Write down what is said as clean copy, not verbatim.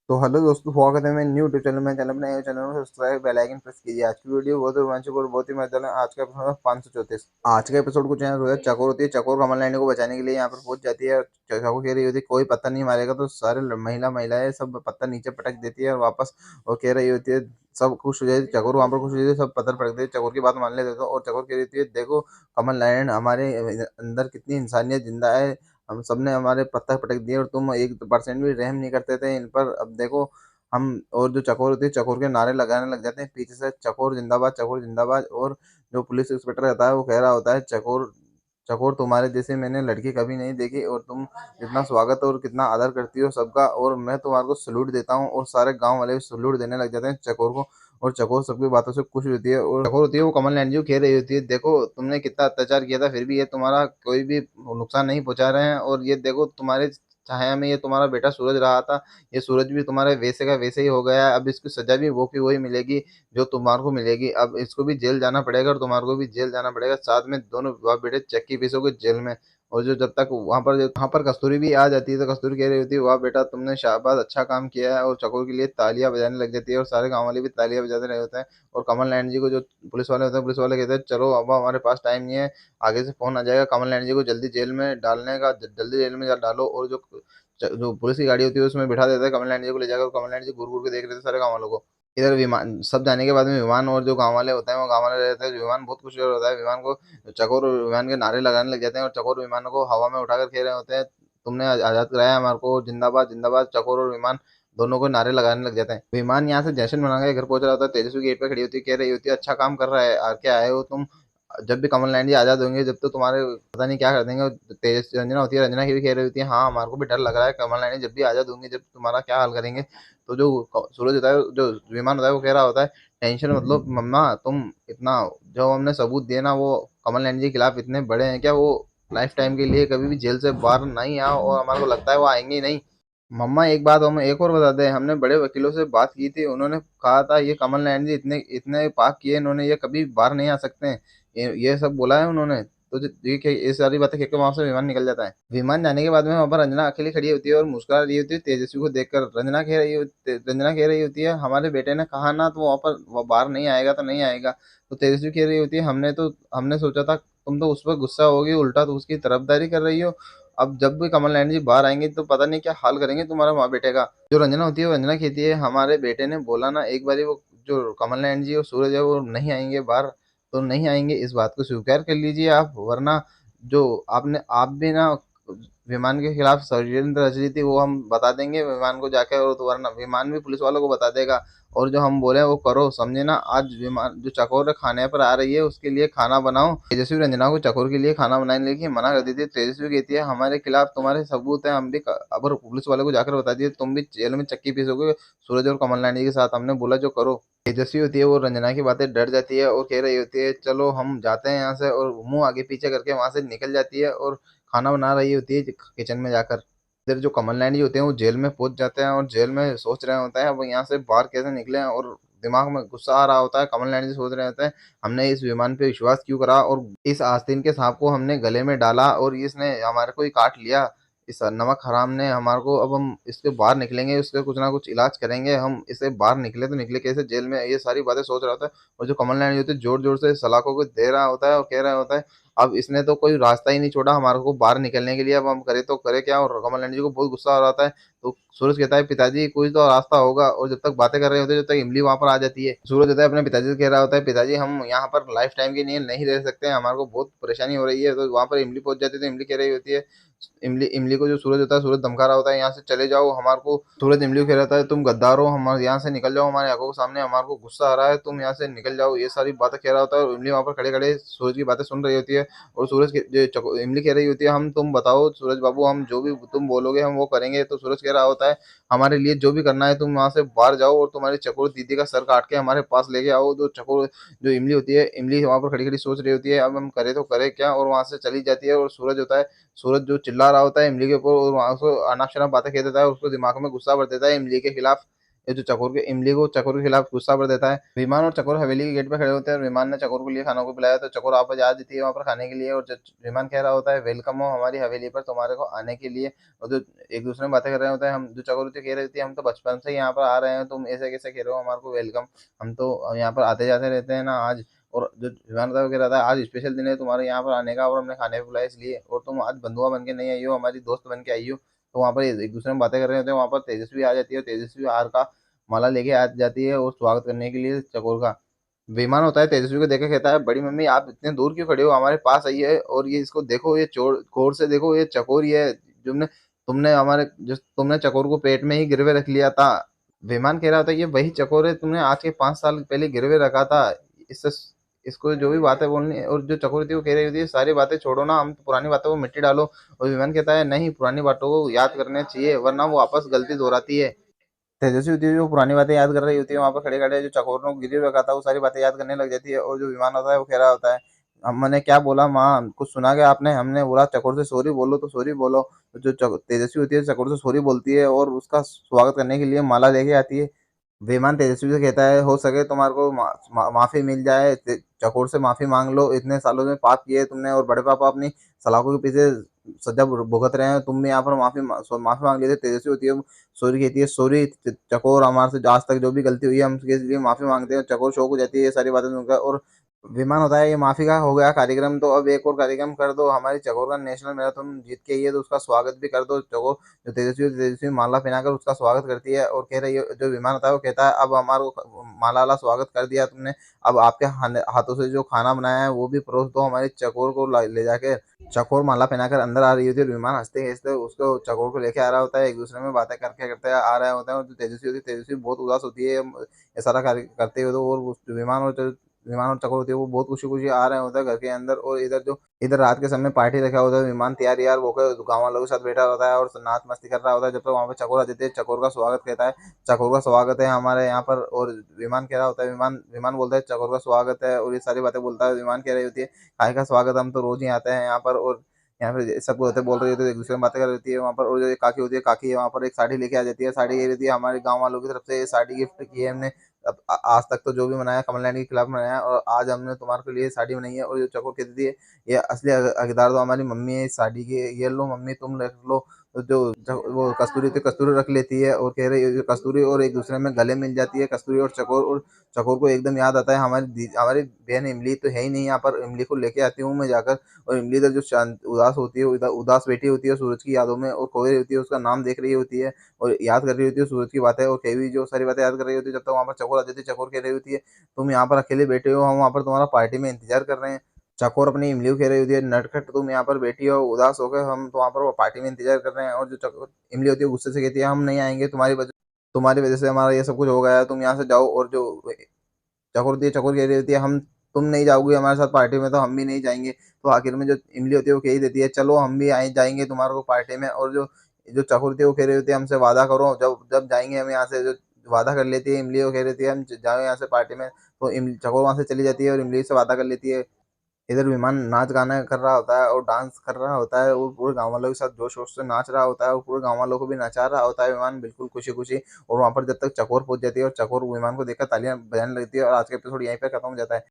तो हेलो दोस्तों, स्वागत है मेरे न्यू यूट्यूब चैनल में। चैनल में सब्सक्राइब बेल आइकन प्रेस कीजिए। आज की वीडियो बहुत ही रोमांचक और बहुत ही मजेदार है। आज का एपिसोड है 534। आज का एपिसोड कुछ यहाँ रोहित चकोर होती है। चकोर कमल नैनी को बचाने के लिए यहाँ पर पहुंच जाती है और चकोर कह रही होती है कोई पत्थर नहीं मारेगा, तो सारे महिलाएं सब पत्थर नीचे पटक देती है और वापस वो कह रही होती है। सब खुश हो जाती है, चकोर वहां पर खुश हो जाती है, सब पत्थर पटक देते चकोर की बात मान लेते हैं। और चकोर कह रही होती है देखो कमल नैन, हमारे अंदर कितनी इंसानियत जिंदा है। हम सबने हमारे पत्थर पटक दिए और तुम 1% भी रहम नहीं करते थे इन पर। अब देखो हम। और जो चकोर होती है, चकोर के नारे लगाने लग जाते हैं पीछे से, चकोर जिंदाबाद, चकोर जिंदाबाद। और जो पुलिस इंस्पेक्टर रहता है वो कह रहा होता है चकोर, चकोर तुम्हारे जैसे मैंने लड़की कभी नहीं देखी, और तुम कितना स्वागत और कितना आदर करती हो सबका, और मैं तुम्हारे को सलूट देता हूँ। और सारे गांव वाले भी सलूट देने लग जाते हैं चकोर को। और चकोर सबकी बातों से खुश होती है। और चकोर होती है वो कमल नैन जी को कह रही होती है देखो तुमने कितना अत्याचार किया था, फिर भी ये तुम्हारा कोई भी नुकसान नहीं पहुंचा रहे हैं। और ये देखो तुम्हारे छाया में ये तुम्हारा बेटा सूरज रहा था, ये सूरज भी तुम्हारे वैसे का वैसे ही हो गया है। अब इसकी सजा भी वो की वही मिलेगी जो तुम्हारे को मिलेगी। अब इसको भी जेल जाना पड़ेगा और तुम्हारे को भी जेल जाना पड़ेगा, साथ में दोनों बाप बेटे चक्की पीसोगे जेल में। और जो जब तक वहां पर कस्तूरी भी आ जाती है, तो कस्तूरी कह रही होती है वाह बेटा तुमने शाबाश अच्छा काम किया है। और चकोर के लिए तालियां बजाने लग जाती है और सारे गांव वाले भी तालियां बजाते रहे होते हैं। और कमल नैन जी को जो पुलिस वाले होते हैं, पुलिस वाले कहते हैं चलो अब हमारे पास टाइम नहीं है, आगे से फोन आ जाएगा, कमल नैन जी को जल्दी जेल में डालने का, जल्दी जेल में डालो। और जो पुलिस की गाड़ी होती है उसमें बिठा देता है कमल नैन जी को, ले जाकर कमल नैन जी घूर घूर के देख रहे थे सारे गाँव वालों को। इधर विमान सब जाने के बाद में विमान और जो गांव वाले होते हैं वो गांव वाले रहते हैं, जो विमान बहुत खुश होता है विमान को। चकोर और विमान के नारे लगाने लग जाते हैं और चकोर विमान को हवा में उठाकर खेल रहे होते हैं तुमने आजाद कराया हमारे को, जिंदाबाद जिंदाबाद। चकोर और विमान दोनों को नारे लगाने लग जाते हैं। विमान यहाँ से जैसे बना के घर पहुंच रहा होता है, तेजस्वी गेट पे खड़ी होती है, कह रही होती है अच्छा काम कर रहा है, क्या आए हो तुम। जब भी कमल नैन जी आजाद होंगे जब तो तुम्हारे पता नहीं क्या कर देंगे। और तेज रंजना होती है, रंजना की भी कह रही होती है हाँ हमारे को भी डर लग रहा है, कमल नैन जी जब भी आजाद होंगे जब तुम्हारा क्या हाल करेंगे। तो जो सूरज होता है, जो विमान होता है वो कह रहा होता है टेंशन मतलब मम्मा तुम इतना, जो हमने सबूत दिए ना वो कमल नैन जी के खिलाफ इतने बड़े हैं क्या, वो लाइफ टाइम के लिए कभी भी जेल से बाहर नहीं आओ, और हमारे को लगता है वो आएंगे ही नहीं। मम्मा एक बात हमें एक और बता दें, हमने बड़े वकीलों से बात की थी, उन्होंने कहा था ये कमल नैन जी इतने इतने पाप किए इन्होंने, ये कभी बाहर नहीं आ सकते हैं। ये सब बोला है उन्होंने। तो ये सारी बातें कहकर वहां से विमान निकल जाता है। विमान जाने के बाद में वहां पर रंजना अकेली खड़ी होती है और मुस्कुरा रही होती है तेजस्वी को देखकर। रंजना कह रही होती है हमारे बेटे ने कहा ना, तो वहां पर वो बाहर नहीं आएगा तो नहीं आएगा। तो तेजस्वी कह रही होती है हमने सोचा था तुम तो उस पर गुस्सा होगी, उल्टा तो उसकी तरफदारी कर रही हो। अब जब भी कमल नैन जी बाहर आएंगे तो पता नहीं क्या हाल करेंगे तुम्हारे माँ बेटे का। जो रंजना होती है वो रंजना कहती है हमारे बेटे ने बोला ना एक बारी, वो जो कमल नैन जी और सूरज है वो नहीं आएंगे बाहर, तो नहीं आएंगे, इस बात को स्वीकार कर लीजिए आप, वरना जो आप भी ना विमान के खिलाफ षड्यंत्र रच रही थी वो हम बता देंगे विमान को जाके, और तो वरना विमान भी पुलिस वालों को बता देगा। और जो हम बोले वो करो, समझे ना। आज विमान जो चकोर खाने पर आ रही है उसके लिए खाना बनाओ। तेजस्वी रंजना को चकोर के लिए खाना बनाने के लिए मना कर दी थी। तेजस्वी कहती है हमारे खिलाफ तुम्हारे सबूत है, हम भी अगर पुलिस वाले को जाकर बता दिए तुम भी जेल में चक्की पीसोगे सूरज और कमल नानी के साथ, हमने बोला जो करो। तेजस्वी होती है वो रंजना की बातें डर जाती है और कह रही होती है चलो हम जाते हैं यहाँ से, और मुंह आगे पीछे करके वहां से निकल जाती है और खाना बना रही होती है किचन में जाकर। इधर जो कमल नायक जी होते हैं वो जेल में पहुंच जाते हैं और जेल में सोच रहे होते हैं अब यहाँ से बाहर कैसे निकले, और दिमाग में गुस्सा आ रहा होता है। कमल नायक जी सोच रहे होते हैं हमने इस विमान पे विश्वास क्यों करा, और इस आस्तीन के सांप को हमने गले में डाला और इसने हमारे को ही काट लिया। इस नमक हराम ने हमारे को, अब हम इसके बाहर निकलेंगे, उसके कुछ ना कुछ इलाज करेंगे, हम इसे बाहर निकले तो निकले कैसे जेल में, ये सारी बातें सोच रहा होता है। और जो कमल नायक जी होते हैं जोर जोर से सलाखों को दे रहा होता है और कह रहा होता है अब इसने तो कोई रास्ता ही नहीं छोड़ा हमारे को बाहर निकलने के लिए, अब हम करे तो करे क्या। और कमल नैन जी को बहुत गुस्सा आ रहा है। तो सूरज कहता है पिताजी कोई तो रास्ता होगा, और जब तक बातें कर रहे होते हैं जब तक इमली वहां पर आ जाती है। सूरज होता है अपने पिताजी से कह रहा होता है पिताजी हम यहाँ पर लाइफ टाइम के लिए नहीं रह सकते, हमारे को बहुत परेशानी हो रही है। तो वहां पर इमली पहुंच जाती है, तो इमली कह रही होती है, इमली इमली को जो सूरज होता है, सूरज धमका रहा होता है यहाँ से चले जाओ हमारे को। सूरज इमली को कह रहा है तुम गद्दार हो, हमारे यहाँ से निकल जाओ, हमारे आंखों के सामने हमारे को गुस्सा आ रहा है, तुम यहाँ से निकल जाओ, ये सारी बातें कह रहा होता है। और इमली वहां पर खड़े खड़े सूरज की बातें सुन रही होती है। और इमली कह रही होती है हम तुम बताओ सूरज बाबू, हम जो भी तुम बोलोगे हम वो करेंगे। तो सूरज कह रहा होता है हमारे लिए जो भी करना है तुम वहां से बाहर जाओ और तुम्हारी चकोर दीदी का सर काट के हमारे पास लेके आओ। तो चकोर जो इमली होती है, इमली वहां पर खड़ी खड़ी सोच रही होती है अब हम करे तो करे क्या, और वहां से चली जाती है। और सूरज होता है, सूरज जो चिल्ला रहा होता है इमली के ऊपर और वहां उसको अनाप शनाप बातें कह देता है, उसको दिमाग में गुस्सा भर देता है इमली के खिलाफ। ये जो चकोर के इमली को चकोर के खिलाफ गुस्सा भर देता है। विमान और चकोर हवेली के गेट पे खड़े होते हैं और विमान ने चकोर को लिए खाना को पिलाया तो चकोर वापस आ जाती है वहाँ पर खाने के लिए और विमान कह रहा होता है वेलकम हो हमारी हवेली पर तुम्हारे को आने के लिए। और जो एक दूसरे में बातें कर रहे होते हैं, हम जो चकोर होती है कह रही होती है हम तो बचपन से ही यहाँ पर आ रहे हैं, तुम ऐसे कैसे कह रहे हो हमारे को वेलकम, हम तो यहाँ पर आते जाते रहते हैं ना आज। और जो विमान था वो कह रहा था आज स्पेशल दिन है तुम्हारे यहाँ पर आने का और हमने खाने पे बुलाया इसलिए, और तुम आज बंधुआ बन के नहीं आई हो, हमारी दोस्त बन के आई हो। तो वहाँ पर एक दूसरे में बातें कर रहे होते हैं, वहाँ पर तेजस्वी आ जाती है और तेजस्वी हार का माला लेके आ जाती है और स्वागत करने के लिए चकोर का। विमान होता है तेजस्वी को देख के कहता है बड़ी मम्मी आप इतने दूर क्यों खड़े हो, हमारे पास आई है और ये इसको देखो, ये चोर गौर से देखो, ये चकोर ही है तुमने तुमने हमारे जो तुमने चकोर को पेट में ही गिरवे रख लिया था। विमान कह रहा था ये वही चकोर है तुमने आज के 5 साल पहले गिरवे रखा था। इससे इसको जो भी बातें बोलनी है, और जो चकोर थी वो कह रही थी सारी बातें छोड़ो ना, हम पुरानी बातों को मिट्टी डालो। और विमान कहता है नहीं, पुरानी बातों को याद करने चाहिए वरना वो वापस गलती दोहराती है। तेजस्वी होती है जो पुरानी बातें याद कर रही होती है वहां पर खड़े खड़े जो चकोर ने गिरी रखा था वो सारी बातें याद करने लग जाती है। और जो विमान होता है वो कह रहा होता है मैंने क्या बोला माँ, कुछ सुना क्या आपने, हमने बोला चकोर से सॉरी बोलो तो सॉरी बोलो। तो जो तेजस्वी होती है चकोर से सॉरी बोलती है और उसका स्वागत करने के लिए माला लेके आती है। विमान तेजस्वी से कहता है हो सके तुम्हारे को माफी मिल जाए, चकोर से माफी मांग लो, इतने सालों में पाप किए तुमने और बड़े पापा अपनी सलाखों के पीछे सजा भुगत रहे हैं, तुम भी यहाँ पर माफी मांग लेते। तेजस्वी होती है सॉरी कहती है सॉरी चकोर, हमारे से आज तक जो भी गलती हुई है हम उसके लिए माफी मांगते हैं। चकोर शौक हो जाती है ये सारी बातें सुनकर। और विमान होता है ये माफी का हो गया कार्यक्रम, तो अब एक और कार्यक्रम कर दो, हमारी चकोर का नेशनल मैराथन जीत के आई है तो उसका स्वागत भी कर दो। चकोर जो तेजस्वी माला पहनाकर उसका स्वागत करती है और कह रही है, जो विमान होता है वो कहता है अब हमारा माला वाला स्वागत कर दिया तुमने, अब आपके हाथों से जो खाना बनाया है वो भी परोस दो हमारी चकोर को ले जाके। चकोर माला पहनाकर अंदर आ रही होती है और विमान हंसते हंसते उसको चकोर को लेके आ रहा होता है, एक दूसरे में बातें करके करते आ रहे होते हैं। और जो तेजस्वी होती है तेजस्वी बहुत उदास होती है ये सारा कार्य करते हुए, तो और विमान और चकोर होती है वो बहुत खुशी खुशी आ रहे होते हैं घर के अंदर। और इधर रात के समय पार्टी रखा होता है, विमान तैयार यार वो गाँव वालों के साथ बैठा होता है और नाच मस्ती कर रहा होता है। जब तक वहाँ पे चकोर आ जाती है चकोर का स्वागत कहता है चकोर का स्वागत है हमारे यहाँ पर। और विमान कह रहा होता है विमान विमान बोलता है चकोर का स्वागत है और ये सारी बातें बोलता है। विमान कह रही होती है काय का स्वागत, हम तो रोज ही आते हैं यहाँ पर। और यहाँ पे सब होते बोल रही होती है एक दूसरे में बातें कर रही होती है वहाँ पर। और जो काकी होती है काकी वहाँ पर एक साड़ी लेके आ जाती है, साड़ी कह रही है हमारे गाँव वालों की तरफ से ये साड़ी गिफ्ट की है हमने, अब आज तक तो जो भी मनाया कमल नैनी के खिलाफ मनाया और आज हमने तुम्हारे लिए साड़ी बनाई है। और जो चकोर कहती थी ये असली हकदार तो हमारी मम्मी है इस साड़ी की, ये लो मम्मी तुम रख लो। तो वो कस्तूरी थी कस्तूरी रख लेती है और कह रही है कस्तूरी, और एक दूसरे में गले मिल जाती है कस्तूरी और चकोर। और चकोर को एकदम याद आता है हमारी बहन इमली तो है ही नहीं यहाँ पर, इमली को लेके आती हूँ मैं जाकर। और इमली इधर जो शांत उदास होती है उदास बैठी होती है सूरज की यादों में और खोई होती है, उसका नाम देख रही होती है और याद कर रही होती है सूरज की बातें और केवी जो सारी बातें याद कर रही होती है। जब तक वहाँ पर चकोर आ जाती है चकोर कह रही होती है तुम यहाँ पर अकेले बैठे हो, हम वहाँ पर तुम्हारा पार्टी में इंतजार कर रहे हैं। चकोर अपनी इमली को कह रही होती है नटखट तुम यहाँ पर बैठी हो उदास हो गए, हम तो वहाँ पर पार्टी में इंतजार कर रहे हैं। और जो चकोर इमली होती है गुस्से से कहती है हम नहीं आएंगे, तुम्हारी वजह से हमारा ये सब कुछ हो गया है, तुम यहाँ से जाओ। और जो चकोर कह रही होती है हम तुम नहीं जाओगी हमारे साथ पार्टी में तो हम भी नहीं जाएंगे। तो आखिर में जो इमली होती है वो कह ही देती है चलो हम भी आए जाएंगे तुम्हारे को पार्टी में। और जो जो चकोर थी वो कह रही होती है हमसे वादा करो, जब जब जाएंगे हम यहाँ से, जो वादा कर लेती है इमली, वो कह रही थी हम जाओ यहाँ से पार्टी में। तो चकोर वहां से चली जाती है और इमली से वादा कर लेती है। इधर विमान नाच गाना कर रहा होता है और डांस कर रहा होता है और पूरे गाँव वालों के साथ जोश शोर से नाच रहा होता है और पूरे गाँव वालों को भी नचा रहा होता है विमान बिल्कुल खुशी खुशी। और वहां पर जब तक चकोर पहुंच जाती है और चकोर विमान को देखकर तालियां बजाने लगती है और आज का एपिसोड यहीं पे खत्म हो जाता है।